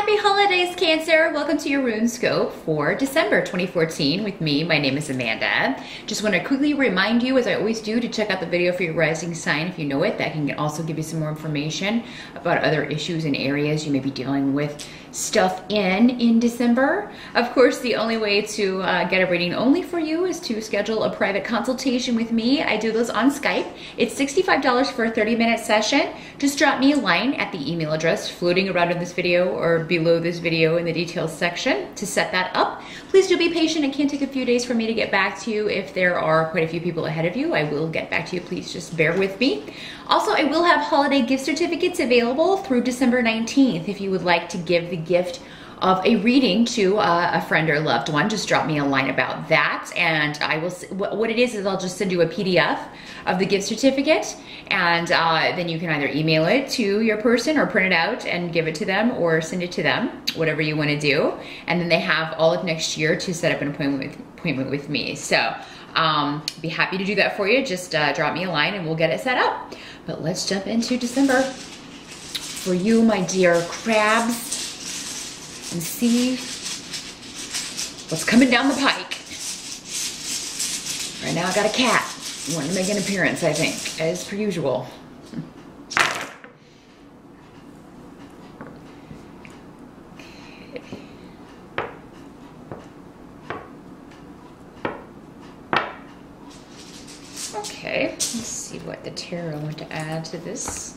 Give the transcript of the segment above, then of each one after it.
Happy holidays, Cancer! Welcome to your Runescope for December 2014 with me. My name is Amanda. Just want to quickly remind you, as I always do, to check out the video for your rising sign if you know it. That can also give you some more information about other issues and areas you may be dealing with stuff in December. Of course, the only way to get a reading only for you is to schedule a private consultation with me. I do those on Skype. It's $65 for a 30-minute session. Just drop me a line at the email address floating around in this video or below this video in the details section to set that up. Please do be patient. It can take a few days for me to get back to you. If there are quite a few people ahead of you, I will get back to you. Please just bear with me. Also, I will have holiday gift certificates available through December 19th. If you would like to give the gift of a reading to a friend or loved one, just drop me a line about that, and I will. What it is I'll just send you a PDF of the gift certificate, and then you can either email it to your person or print it out and give it to them, or send it to them, whatever you want to do. And then they have all of next year to set up an appointment with me. So be happy to do that for you. Just drop me a line and we'll get it set up. But let's jump into December for you, my dear crabs, and see what's coming down the pike. Right now I got a cat wanting to make an appearance, I think, as per usual. Okay, let's see what the tarot want to add to this.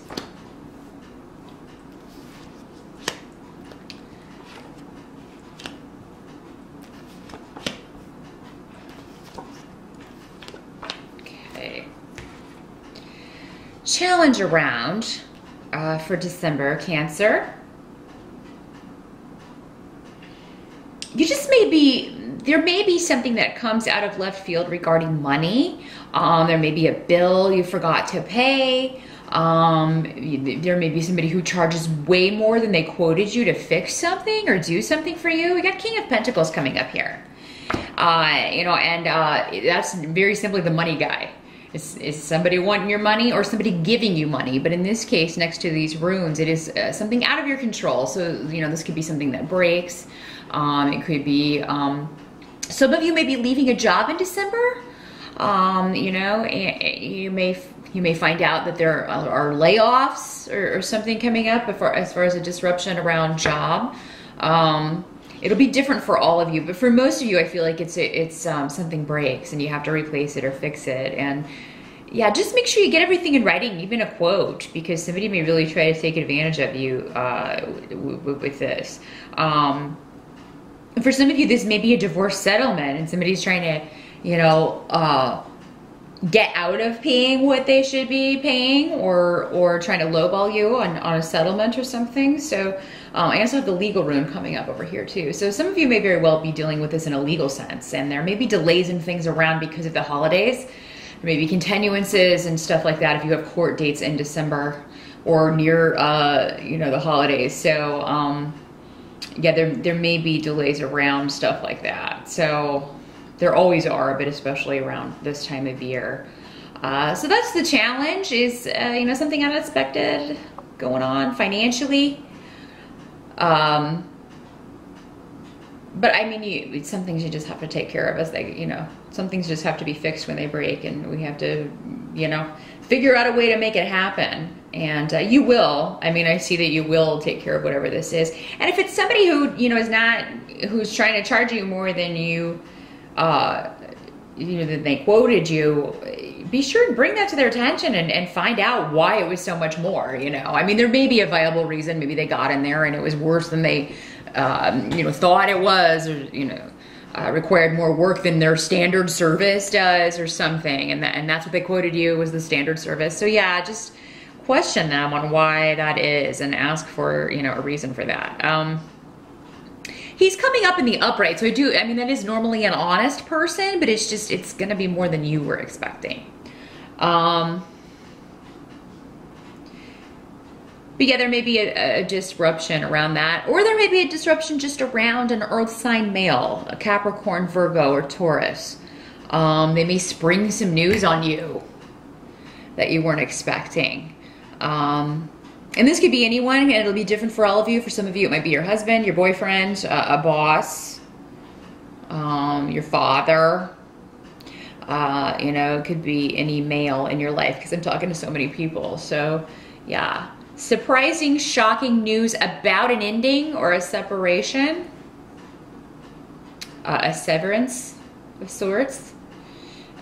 Challenge around for December, Cancer. You just there may be something that comes out of left field regarding money. There may be a bill you forgot to pay. There may be somebody who charges way more than they quoted you to fix something or do something for you. We got King of Pentacles coming up here. That's very simply the money guy. Is somebody wanting your money or somebody giving you money? But in this case, next to these runes, it is something out of your control. So, this could be something that breaks. It could be, some of you may be leaving a job in December. You may find out that there are layoffs or something coming up as far as a disruption around job. It'll be different for all of you, but for most of you, I feel like it's something breaks and you have to replace it or fix it. And yeah, just make sure you get everything in writing, even a quote, because somebody may really try to take advantage of you with this. For some of you, this may be a divorce settlement, and somebody's trying to, get out of paying what they should be paying, or trying to lowball you on a settlement or something. So I also have the legal rune coming up over here too. So some of you may very well be dealing with this in a legal sense, and there may be delays in things around because of the holidays. There may be continuances and stuff like that if you have court dates in December or near the holidays. So yeah, there may be delays around stuff like that. So there always are, but especially around this time of year. So that's the challenge, is something unexpected going on financially. But I mean, some things you just have to take care of as they, some things just have to be fixed when they break, and we have to, figure out a way to make it happen. And you will. I mean, I see that you will take care of whatever this is. And if it's somebody who, who's trying to charge you more than that they quoted you, be sure to bring that to their attention and find out why it was so much more. I mean, there may be a viable reason. Maybe they got in there and it was worse than they thought it was, or required more work than their standard service does or something, and that's what they quoted you was the standard service. So yeah, just question them on why that is and ask for a reason for that. He's coming up in the upright, so that is normally an honest person, but it's gonna be more than you were expecting. But yeah, there may be a disruption around that, or there may be a disruption just around an earth sign male, a Capricorn, Virgo, or Taurus. They may spring some news on you that you weren't expecting. And this could be anyone, and it'll be different for all of you. For some of you, it might be your husband, your boyfriend, a boss, your father. You know, it could be any male in your life, because I'm talking to so many people. So, yeah. Surprising, shocking news about an ending or a separation. A severance of sorts.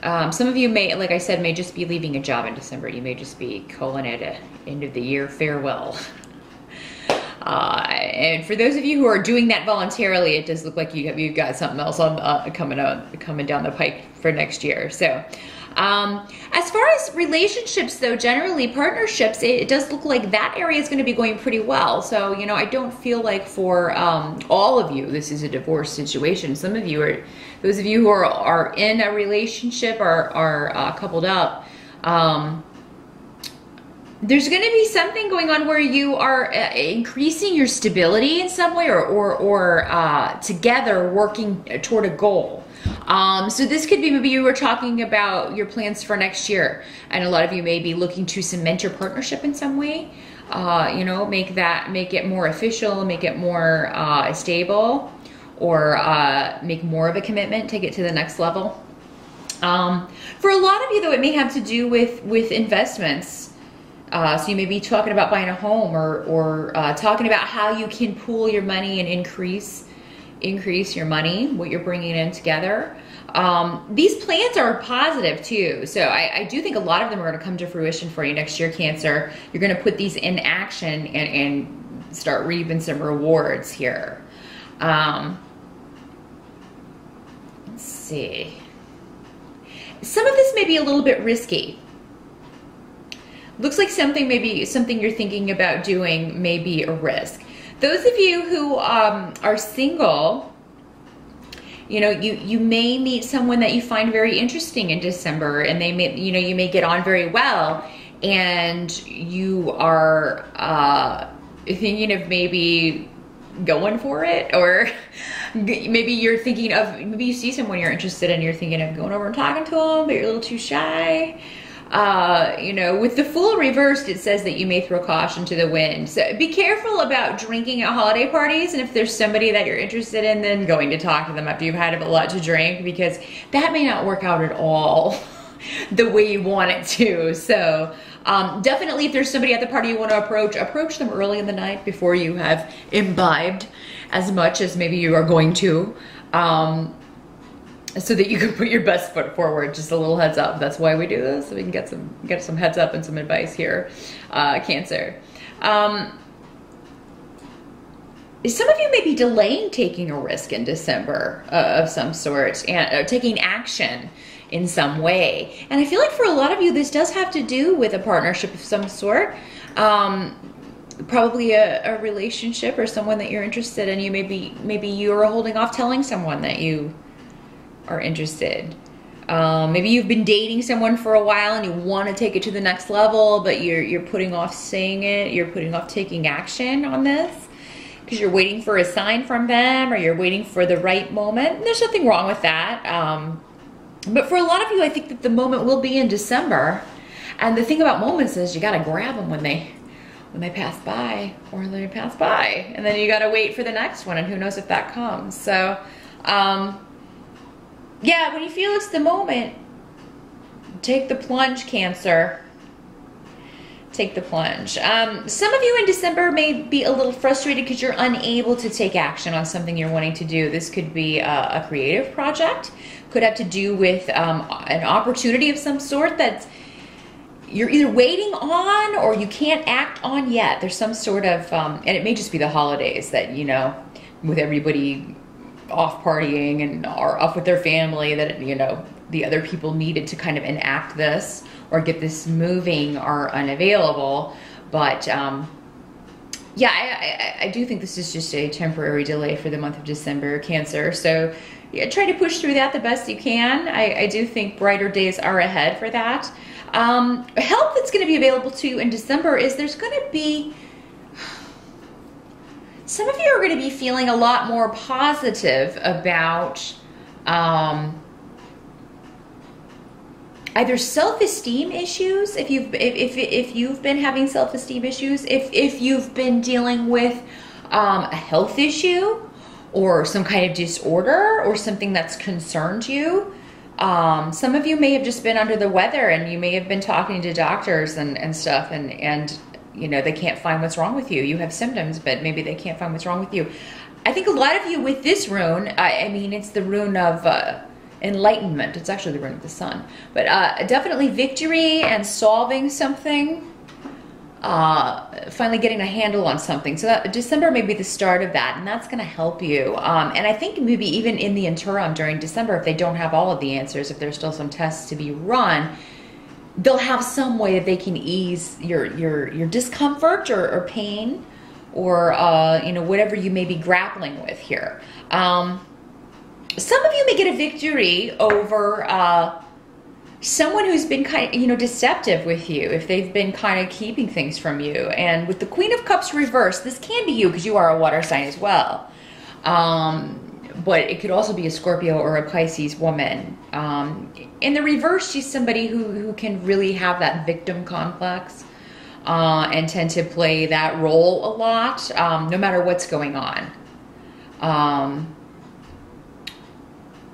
Some of you may, like I said, may just be leaving a job in December. You may just be calling it an end of the year farewell. And for those of you who are doing that voluntarily, it does look like you've got something else on, coming down the pike for next year. So, as far as relationships though, generally partnerships, it does look like that area is going to be going pretty well. So, you know, I don't feel like for all of you, this is a divorce situation. Some of you are, those of you who are in a relationship, are coupled up, there's going to be something going on where you are increasing your stability in some way, or together working toward a goal. So this could be, maybe you were talking about your plans for next year, and a lot of you may be looking to cement your partnership in some way. You know, make it more official, make it more stable, or make more of a commitment, take it to the next level. For a lot of you though, it may have to do with investments. So you may be talking about buying a home, or talking about how you can pool your money and increase your money, what you're bringing in together. These plans are positive too. So I do think a lot of them are going to come to fruition for you next year, Cancer. You're going to put these in action and start reaping some rewards here. Let's see. Some of this may be a little bit risky. Looks like something you're thinking about doing may be a risk. Those of you who are single, you know, you may meet someone that you find very interesting in December, and they may, you know, you may get on very well, and you are thinking of maybe going for it, or maybe you're thinking of, maybe you see someone you're interested in, you're thinking of going over and talking to them, but you're a little too shy. You know, with the Fool reversed, it says that you may throw caution to the wind. So be careful about drinking at holiday parties, and if there's somebody that you're interested in, then going to talk to them after you've had a lot to drink, because that may not work out at all the way you want it to. So definitely, if there's somebody at the party you want to approach them early in the night before you have imbibed as much as maybe you are going to. So that you can put your best foot forward. Just a little heads up. That's why we do this, so we can get some heads up and some advice here, Cancer. Some of you may be delaying taking a risk in December of some sort, and taking action in some way. And I feel like for a lot of you, this does have to do with a partnership of some sort. Probably a relationship or someone that you're interested in. You maybe you're holding off telling someone that you are interested. Maybe you've been dating someone for a while and you want to take it to the next level, but you're putting off saying it. You're putting off taking action on this because you're waiting for a sign from them, or you're waiting for the right moment. There's nothing wrong with that. But for a lot of you, I think that the moment will be in December. And the thing about moments is you got to grab them when they pass by, or they pass by, and then you got to wait for the next one, and who knows if that comes. So, yeah, when you feel it's the moment, take the plunge, Cancer. Take the plunge. Some of you in December may be a little frustrated because you're unable to take action on something you're wanting to do. This could be a creative project. Could have to do with an opportunity of some sort that you're either waiting on or you can't act on yet. There's some sort of, and it may just be the holidays that, you know, with everybody off partying and are off with their family, that, you know, the other people needed to kind of enact this or get this moving are unavailable. But yeah, I do think this is just a temporary delay for the month of December, Cancer. So yeah, try to push through that the best you can. I do think brighter days are ahead for that. Help that's going to be available to you in December is there's going to be, some of you are going to be feeling a lot more positive about either self-esteem issues, if you've been having self-esteem issues, if you've been dealing with a health issue or some kind of disorder or something that's concerned you. Some of you may have just been under the weather, and you may have been talking to doctors and stuff, and you know, they can't find what's wrong with you. You have symptoms, but maybe they can't find what's wrong with you. I think a lot of you with this rune, I mean, it's the rune of enlightenment. It's actually the rune of the sun, but definitely victory and solving something, finally getting a handle on something. So that December may be the start of that, and that's going to help you. And I think maybe even in the interim during December, if they don't have all of the answers, if there's still some tests to be run, they'll have some way that they can ease your discomfort or pain, or you know, whatever you may be grappling with here. Some of you may get a victory over someone who's been kind of, you know, deceptive with you, if they've been kind of keeping things from you. And with the Queen of Cups reversed, this can be you because you are a water sign as well. But it could also be a Scorpio or a Pisces woman. In the reverse, she's somebody who can really have that victim complex and tend to play that role a lot, no matter what's going on.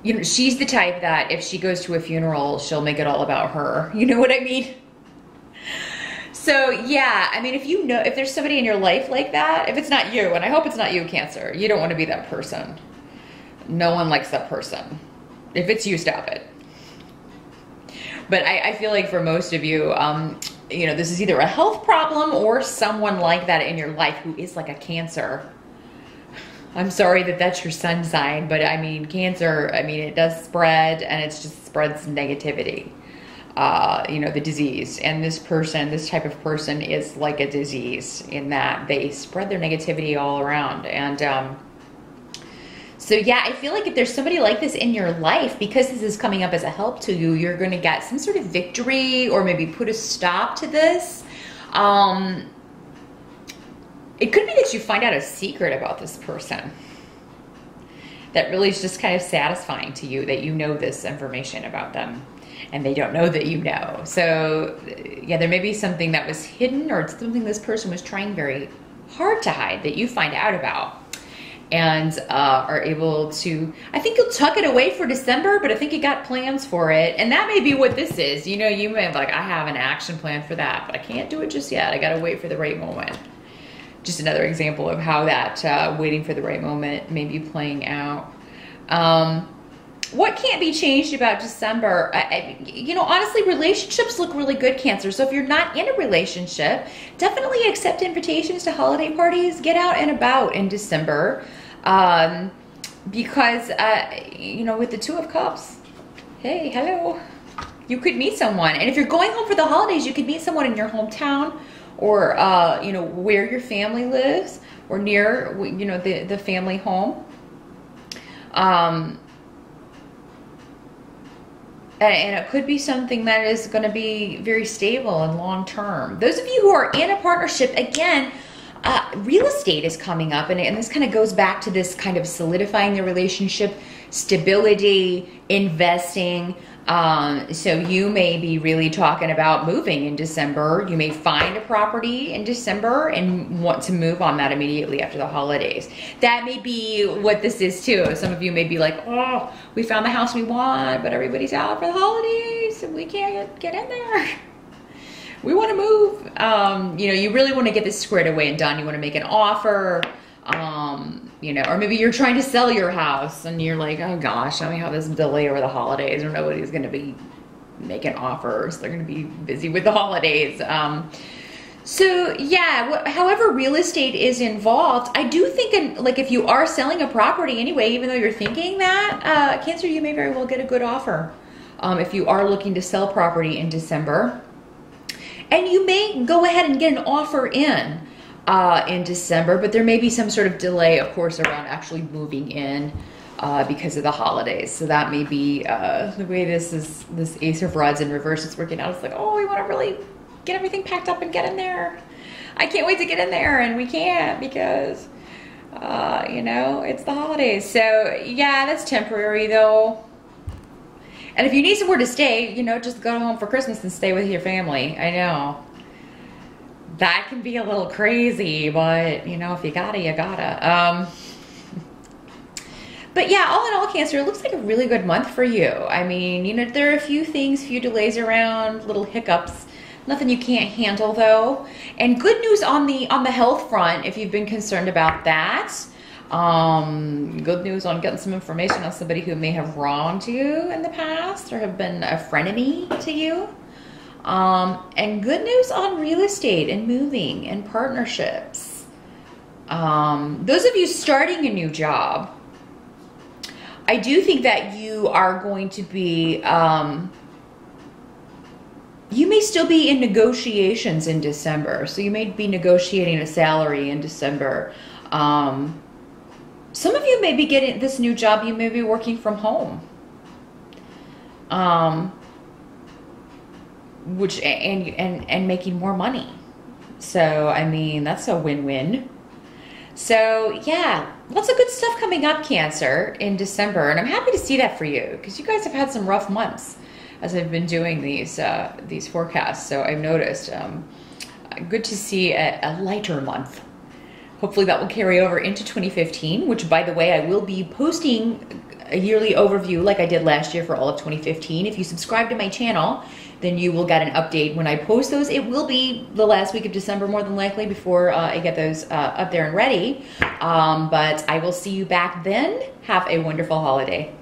You know, she's the type that if she goes to a funeral, she'll make it all about her. You know what I mean? So yeah, I mean, if there's somebody in your life like that, if it's not you, and I hope it's not you, Cancer, you don't want to be that person. No one likes that person. If it's you, stop it. But I feel like for most of you, you know, this is either a health problem or someone like that in your life who is like a Cancer. I'm sorry that that's your sun sign, but I mean, Cancer, I mean, it does spread, and it just spreads negativity, you know, the disease. And this type of person is like a disease in that they spread their negativity all around. And so yeah, I feel like if there's somebody like this in your life, because this is coming up as a help to you, you're going to get some sort of victory, or maybe put a stop to this. It could be that you find out a secret about this person that really is just kind of satisfying to you, that you know this information about them and they don't know that you know. So yeah, there may be something that was hidden, or it's something this person was trying very hard to hide that you find out about, and are able to, I think you'll tuck it away for December, but I think you got plans for it. And that may be what this is. You know, you may have like, I have an action plan for that, but I can't do it just yet. I got to wait for the right moment. Just another example of how that waiting for the right moment may be playing out. What can't be changed about December? You know, honestly, relationships look really good, Cancer. So if you're not in a relationship, definitely accept invitations to holiday parties. Get out and about in December. Because, you know, with the Two of Cups, hey, hello, you could meet someone. And if you're going home for the holidays, you could meet someone in your hometown, or, you know, where your family lives, or near, you know, the family home. And it could be something that is going to be very stable and long-term. Those of you who are in a partnership, again, real estate is coming up, and this kind of goes back to this kind of solidifying the relationship, stability, investing. So you may be really talking about moving in December. You may find a property in December and want to move on that immediately after the holidays. That may be what this is too. Some of you may be like, oh, we found the house we want, but everybody's out for the holidays and we can't get in there. We want to move. You know, you really want to get this squared away and done. You want to make an offer. You know, or maybe you're trying to sell your house and you're like, oh gosh, I mean, how this delay over the holidays, or nobody's going to be making offers. They're going to be busy with the holidays. So yeah, however real estate is involved, I do think, like, if you are selling a property anyway, even though you're thinking that, Cancer, you may very well get a good offer. If you are looking to sell property in December, and you may go ahead and get an offer in December, but there may be some sort of delay, of course, around actually moving in because of the holidays. So that may be the way this Ace of Rods in reverse is working out. It's like, oh, we want to really get everything packed up and get in there. I can't wait to get in there, and we can't because, you know, it's the holidays. So yeah, that's temporary though. And if you need somewhere to stay, you know, just go home for Christmas and stay with your family. I know. That can be a little crazy, but, you know, if you gotta, you gotta. But yeah, all in all, Cancer, it looks like a really good month for you. I mean, you know, there are a few things, few delays around, little hiccups. Nothing you can't handle, though. And good news on the health front, if you've been concerned about that. Good news on getting some information on somebody who may have wronged you in the past or have been a frenemy to you. And good news on real estate and moving and partnerships. Those of you starting a new job, I do think that you are going to be, you may still be in negotiations in December. So you may be negotiating a salary in December. Some of you may be getting this new job, you may be working from home. Which, and making more money. So, I mean, that's a win-win. So yeah, lots of good stuff coming up, Cancer, in December, and I'm happy to see that for you because you guys have had some rough months as I've been doing these forecasts. So I've noticed. Good to see a lighter month. Hopefully that will carry over into 2015, which, by the way, I will be posting a yearly overview like I did last year for all of 2015. If you subscribe to my channel, then you will get an update when I post those. It will be the last week of December, more than likely, before I get those up there and ready. But I will see you back then. Have a wonderful holiday.